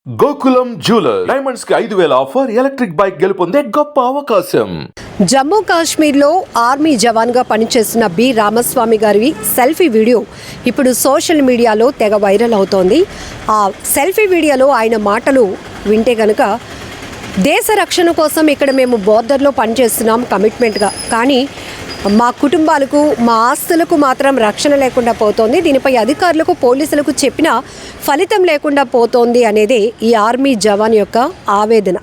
Gokulam jewellers diamonds కి 5,000 offer electric bike గెలుపొందే గొప్ప అవకాశం. జమ్మూ కాశ్మీర్లో ఆర్మీ జవాన్గా పనిచేస్తున్న బి రామస్వామి గారి సెల్ఫీ వీడియో ఇప్పుడు సోషల్ మీడియాలో తెగ వైరల్ అవుతోంది. ఆ సెల్ఫీ వీడియోలో ఆయన మాటలు వింటే కనుక, దేశ రక్షణ కోసం ఇక్కడ మేము బోర్డర్లో పనిచేస్తున్నాం కమిట్మెంట్గా, కానీ మా కుటుంబాలకు మా ఆస్తులకు మాత్రం రక్షణ లేకుండా పోతోంది, దీనిపై అధికారులకు పోలీసులకు చెప్పినా ఫలితం లేకుండా పోతోంది అనేది ఈ ఆర్మీ జవాన్ యొక్క ఆవేదన.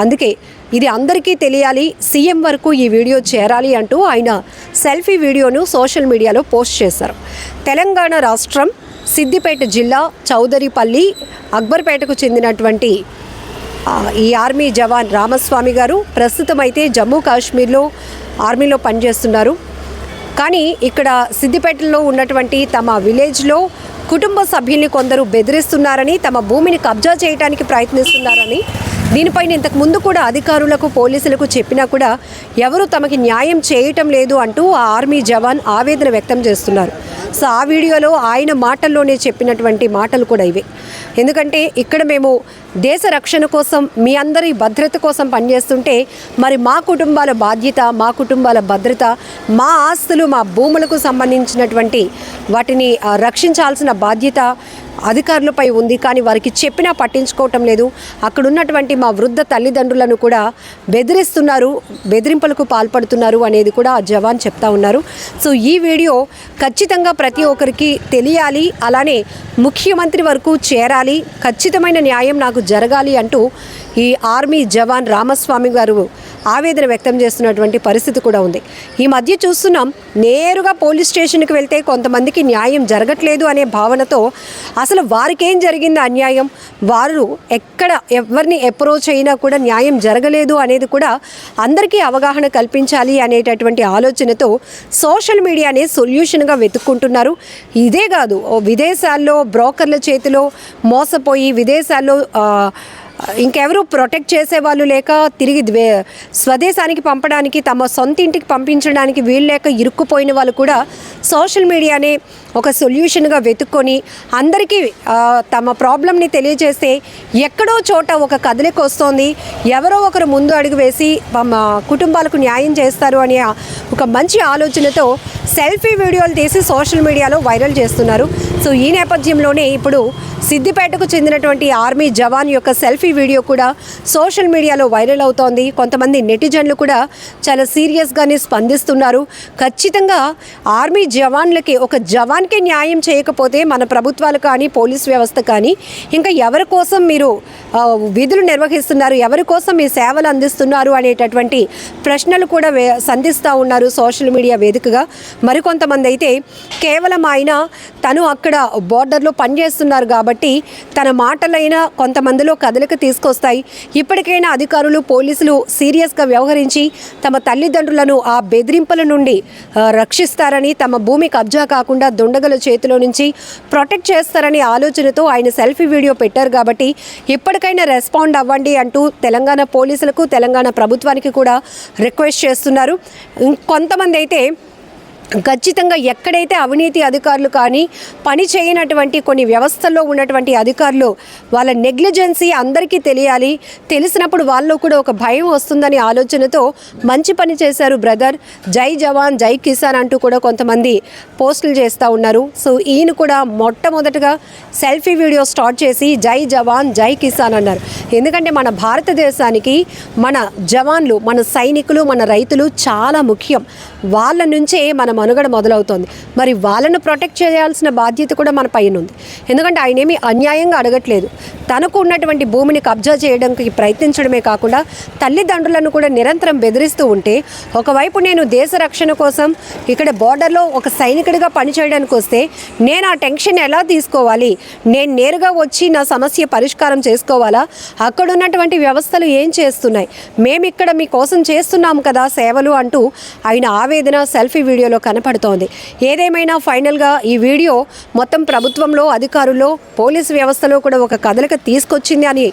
అందుకే ఇది అందరికీ తెలియాలి, సీఎం వరకు ఈ వీడియో చేరాలి అంటూ ఆయన సెల్ఫీ వీడియోను సోషల్ మీడియాలో పోస్ట్ చేశారు. తెలంగాణ రాష్ట్రం సిద్దిపేట జిల్లా చౌదరిపల్లి అక్బర్పేటకు చెందినటువంటి ఈ ఆర్మీ జవాన్ రామస్వామి గారు ప్రస్తుతం అయితే జమ్మూ కాశ్మీర్లో ఆర్మీలో పనిచేస్తున్నారు. కానీ ఇక్కడ సిద్దిపేటలో ఉన్నటువంటి తమ విలేజ్లో కుటుంబ సభ్యుల్ని కొందరు బెదిరిస్తున్నారని, తమ భూమిని కబ్జా చేయడానికి ప్రయత్నిస్తున్నారని, దీనిపైన ఇంతకు ముందు కూడా అధికారులకు పోలీసులకు చెప్పినా కూడా ఎవరు తమకి న్యాయం చేయటం లేదు అంటూ ఆ ఆర్మీ జవాన్ ఆవేదన వ్యక్తం చేస్తున్నారు. సో ఆ వీడియోలో ఆయన మాటల్లోనే చెప్పినటువంటి మాటలు కూడా ఇవే. ఎందుకంటే ఇక్కడ మేము దేశ రక్షణ కోసం, మీ అందరి భద్రత కోసం పనిచేస్తుంటే మరి మా కుటుంబాల బాధ్యత, మా కుటుంబాల భద్రత, మా ఆస్తులు, మా భూములకు సంబంధించినటువంటి వాటిని రక్షించాల్సిన బాధ్యత అధికారులపై ఉంది. కానీ వారికి చెప్పినా పట్టించుకోవటం లేదు. అక్కడ ఉన్నటువంటి మా వృద్ధ తల్లిదండ్రులను కూడా బెదిరిస్తున్నారు, బెదిరింపులకు పాల్పడుతున్నారు అనేది కూడా ఆ జవాన్ చెప్తా ఉన్నారు. సో ఈ వీడియో ఖచ్చితంగా ప్రతి ఒక్కరికి తెలియాలి, అలానే ముఖ్యమంత్రి వరకు చేరాలి, ఖచ్చితమైన న్యాయం నాకు జరగాలి అంటూ ఈ ఆర్మీ జవాన్ రామస్వామి గారు ఆవేదన వ్యక్తం చేస్తున్నటువంటి పరిస్థితి కూడా ఉంది. ఈ మధ్య చూస్తున్నాం, నేరుగా పోలీస్ స్టేషన్కి వెళ్తే కొంతమందికి న్యాయం జరగట్లేదు అనే భావనతో అసలు వారికి ఏం జరిగింది అన్యాయం, వారు ఎక్కడ ఎవరిని అప్రోచ్ అయినా కూడా న్యాయం జరగలేదు అనేది కూడా అందరికీ అవగాహన కల్పించాలి అనేటటువంటి ఆలోచనతో సోషల్ మీడియానే సొల్యూషన్గా వెతుక్కుంటున్నారు. ఇదే కాదు, విదేశాల్లో బ్రోకర్ల చేతిలో మోసపోయి విదేశాల్లో ఇంకెవరు ప్రొటెక్ట్ చేసేవాళ్ళు లేక తిరిగి స్వదేశానికి పంపడానికి, తమ సొంత ఇంటికి పంపించడానికి వీలు లేక ఇరుక్కుపోయిన వాళ్ళు కూడా సోషల్ మీడియానే ఒక సొల్యూషన్గా వెతుక్కొని అందరికీ తమ ప్రాబ్లమ్ని తెలియజేస్తే ఎక్కడో చోట ఒక కదలిక వస్తోంది, ఎవరో ఒకరు ముందు అడుగు వేసి కుటుంబాలకు న్యాయం చేస్తారు అనే ఒక మంచి ఆలోచనతో సెల్ఫీ వీడియోలు తీసి సోషల్ మీడియాలో వైరల్ చేస్తున్నారు. సో ఈ నేపథ్యంలోనే ఇప్పుడు సిద్దిపేటకు చెందినటువంటి ఆర్మీ జవాన్ యొక్క సెల్ఫీ వీడియో కూడా సోషల్ మీడియాలో వైరల్ అవుతోంది. కొంతమంది నెటిజన్లు కూడా చాలా సీరియస్గానే స్పందిస్తున్నారు. ఖచ్చితంగా ఆర్మీ జవాన్లకి, ఒక జవాన్కే న్యాయం చేయకపోతే మన ప్రభుత్వాలు కానీ పోలీస్ వ్యవస్థ కానీ ఇంకా ఎవరి కోసం మీరు విధులు నిర్వహిస్తున్నారు, ఎవరి కోసం మీ సేవలు అందిస్తున్నారు అనేటటువంటి ప్రశ్నలు కూడా సంధిస్తూ ఉన్నారు సోషల్ మీడియా వేదికగా. మరికొంతమంది అయితే కేవలం ఆయన తను అక్కడ బోర్డర్లో పనిచేస్తున్నారు కాబట్టి తన మాటలైనా కొంతమందిలో కదలిక తీసుకొస్తాయి, ఇప్పటికైనా అధికారులు పోలీసులు సీరియస్గా వ్యవహరించి తమ తల్లిదండ్రులను ఆ బెదిరింపుల నుండి రక్షిస్తారని, తమ భూమి కబ్జా కాకుండా దుండగల చేతిలో నుంచి ప్రొటెక్ట్ చేస్తారని ఆలోచనతో ఆయన సెల్ఫీ వీడియో పెట్టారు. కాబట్టి ఇప్పటికైనా రెస్పాండ్ అవ్వండి అంటూ తెలంగాణ పోలీసులకు, తెలంగాణ ప్రభుత్వానికి కూడా రిక్వెస్ట్ చేస్తున్నారు. కొంతమంది అయితే ఖచ్చితంగా ఎక్కడైతే అవినీతి అధికారులు కానీ పని చేయనటువంటి కొన్ని వ్యవస్థల్లో ఉన్నటువంటి అధికారులు వాళ్ళ నెగ్లిజెన్సీ అందరికీ తెలియాలి, తెలిసినప్పుడు వాళ్ళు కూడా ఒక భయం వస్తుందని ఆలోచనతో మంచి పని చేశారు బ్రదర్, జై జవాన్ జై కిసాన్ అంటూ కూడా కొంతమంది పోస్టులు చేస్తూ ఉన్నారు. సో ఈయన కూడా మొట్టమొదటగా సెల్ఫీ వీడియో స్టార్ట్ చేసి జై జవాన్ జై కిసాన్ అన్నారు. ఎందుకంటే మన భారతదేశానికి మన జవాన్లు, మన సైనికులు, మన రైతులు చాలా ముఖ్యం. వాళ్ళ నుంచే మన మనుగడ మొదలవుతోంది. మరి వాళ్ళను ప్రొటెక్ట్ చేయాల్సిన బాధ్యత కూడా మన పైన ఉంది. ఎందుకంటే ఆయన ఏమీ అన్యాయంగా అడగట్లేదు, తనకు ఉన్నటువంటి భూమిని కబ్జా చేయడానికి ప్రయత్నించడమే కాకుండా తల్లిదండ్రులను కూడా నిరంతరం బెదిరిస్తూ ఉంటే, ఒకవైపు నేను దేశ రక్షణ కోసం ఇక్కడ బోర్డర్లో ఒక సైనికుడిగా పనిచేయడానికి వస్తే నేను ఆ టెన్షన్ ఎలా తీసుకోవాలి, నేను నేరుగా వచ్చి నా సమస్య పరిష్కారం చేసుకోవాలా, అక్కడ ఉన్నటువంటి వ్యవస్థలు ఏం చేస్తున్నాయి, మేము ఇక్కడ మీకోసం చేస్తున్నాము కదా సేవలు అంటూ ఆయన ఆవేదన సెల్ఫీ వీడియోలో కనపడుతోంది. ఏదేమైనా ఫైనల్గా ఈ వీడియో మొత్తం ప్రభుత్వంలో, అధికారుల్లో, పోలీసు వ్యవస్థలో కూడా ఒక కదలిక తీసుకొచ్చింది అని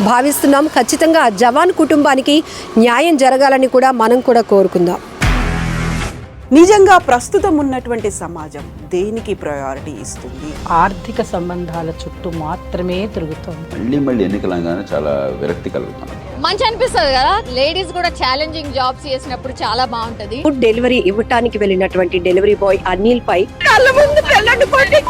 భావిస్తున్నాం. ఖచ్చితంగా జవాన్ కుటుంబానికి న్యాయం జరగాలని కూడా మనం కూడా కోరుకుందాం. నిజంగా ప్రస్తుతం ఉన్నటువంటి సమాజం దేనికి ప్రయారిటీ ఇస్తుంది? ఆర్థిక సంబంధాల చుట్టూ మాత్రమే తిరుగుతోంది. మళ్ళీ ఎన్నికలంగానే చాలా విరక్తి కలుగుతాను. మంచి అనిపిస్తుంది కదా, లేడీస్ కూడా ఛాలెంజింగ్ జాబ్స్ చేసినప్పుడు చాలా బాగుంటది. ఫుడ్ డెలివరీ ఇవ్వటానికి వెళ్ళినటువంటి డెలివరీ బాయ్ అనిల్ పై కళ్ళ ముందు పెళ్ళండుకోండి